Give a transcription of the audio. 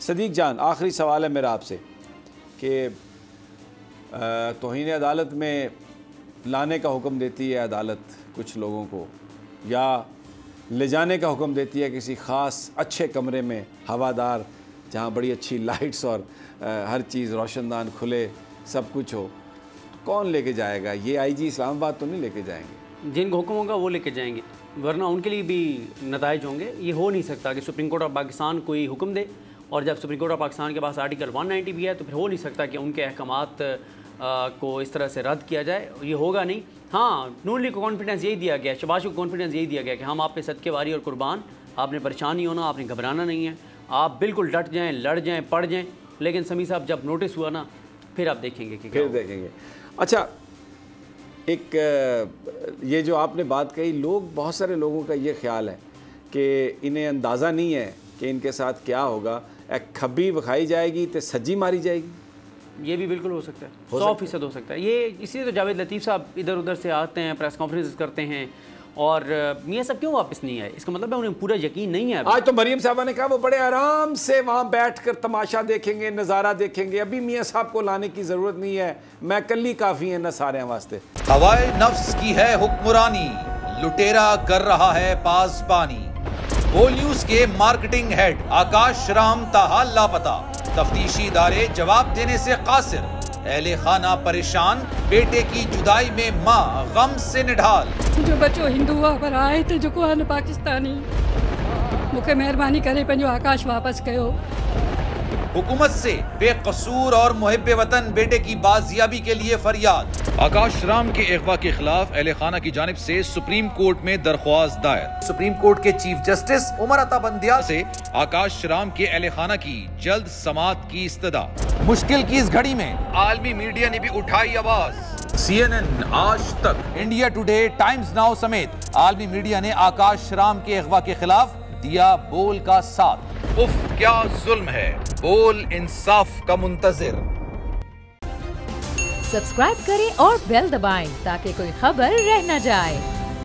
सदीक जान, आखिरी सवाल है मेरा आपसे कि तौहीन अदालत में लाने का हुक्म देती है अदालत कुछ लोगों को, या ले जाने का हुक्म देती है किसी ख़ास अच्छे कमरे में हवादार, जहाँ बड़ी अच्छी लाइट्स और हर चीज़ रोशनदान खुले सब कुछ हो, तो कौन लेके जाएगा? ये आईजी इस्लामाबाद तो नहीं लेके जाएंगे? जिनको हुक्म होगा वो लेके जाएंगे, वरना उनके लिए भी नताइज होंगे। ये हो नहीं सकता कि सुप्रीम कोर्ट ऑफ पाकिस्तान कोई हुक्म दे और जब सुप्रीम कोर्ट ऑफ पाकिस्तान के पास आर्टिकल 190 भी है तो फिर हो नहीं सकता कि उनके अहकामात को इस तरह से रद्द किया जाए। ये होगा नहीं। हाँ, नून लीग को कॉन्फिडेंस यही दिया गया, शहबाज को कॉन्फिडेंस यही दिया गया कि हम आप पे सदके वारी और कुर्बान, आपने परेशान नहीं होना, आपने घबराना नहीं है, आप बिल्कुल डट जाएँ, लड़ जाएँ, पढ़ जाएँ। लेकिन समी साहब जब नोटिस हुआ ना, फिर आप देखेंगे कि फिर देखेंगे। अच्छा, एक ये जो आपने बात कही, लोग, बहुत सारे लोगों का ये ख्याल है कि इन्हें अंदाज़ा नहीं है कि इनके साथ क्या होगा, एक खब्बी विखाई जाएगी तो सज्जी मारी जाएगी। ये भी बिल्कुल हो सकता है, 100% हो सकता है। ये इसलिए तो जावेद लतीफ़ साहब इधर उधर से आते हैं, प्रेस कॉन्फ्रेंस करते हैं, और मियाँ साहब क्यों वापस नहीं आए? इसका मतलब है उन्हें पूरा यकीन नहीं है। आज तो मरियम साहबा ने कहा वो बड़े आराम से वहाँ बैठकर तमाशा देखेंगे, नज़ारा देखेंगे, अभी मियाँ साहब को लाने की ज़रूरत नहीं है, मैं कल ही काफ़ी है न सारे वास्ते। हवाए नफ्स की है हुक्मरानी, लुटेरा कर रहा है पासबानी। बोल न्यूज के मार्केटिंग हेड आकाश राम ताहा लापता, तफ्तीशी इदारे जवाब देने से कासिर, अहले खाना परेशान, बेटे की जुदाई में माँ गम से निढाल। जो बच्चो हिंदू पर आए थे जो को पाकिस्तानी, मुझे मेहरबानी करे पंजो आकाश वापस कयो। हुकूमत से बेकसूर और मुहिब्बे वतन बेटे की बाजियाबी के लिए फरियाद। आकाश राम के अगवा के खिलाफ अहले खाना की जानिब से सुप्रीम कोर्ट में दरख्वास्त दायर। सुप्रीम कोर्ट के चीफ जस्टिस उमर अता बंदिया से आकाश राम के अहले खाना की जल्द समाअत की इस्तदा। मुश्किल की इस घड़ी में आलमी मीडिया ने भी उठाई आवाज। CNN, आज तक, इंडिया टुडे, टाइम्स नाउ समेत आलमी मीडिया ने आकाश राम के अगवा के खिलाफ दिया बोल का साथ। उफ क्या जुल्म है, बोल इंसाफ का मुंतजिर। सब्सक्राइब करें और बेल दबाएं ताकि कोई खबर रह न जाए।